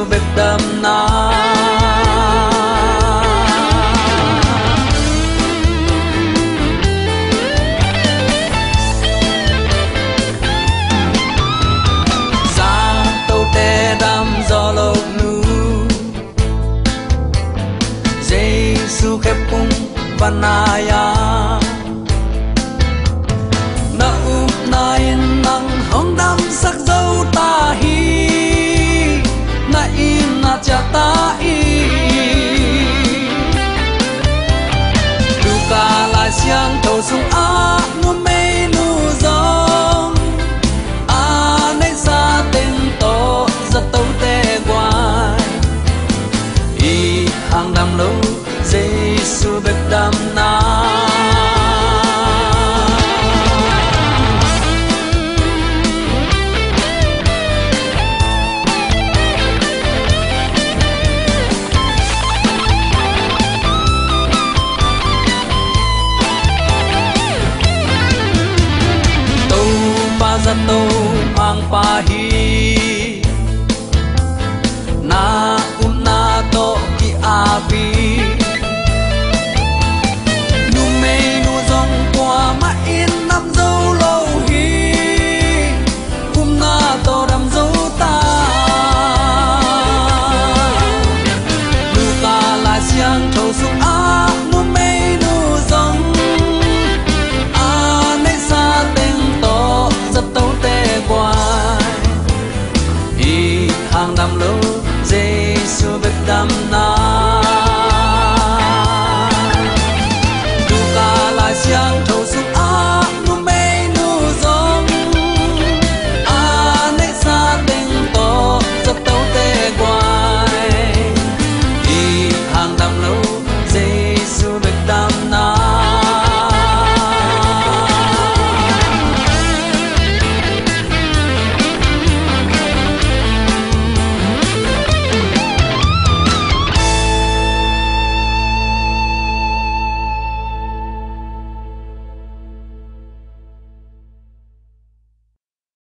bedam na Sang tâu te đam gió lộc nu Giêsu khép cung vanaya na nain nang hong dam sak dâu ta hi na in na cha ta i du ca la xiang thâu sung a nu mei nu zong a nei sa tên to za tâu te quai i hang dam lo Giêsu bet dam na Zato mang pa hi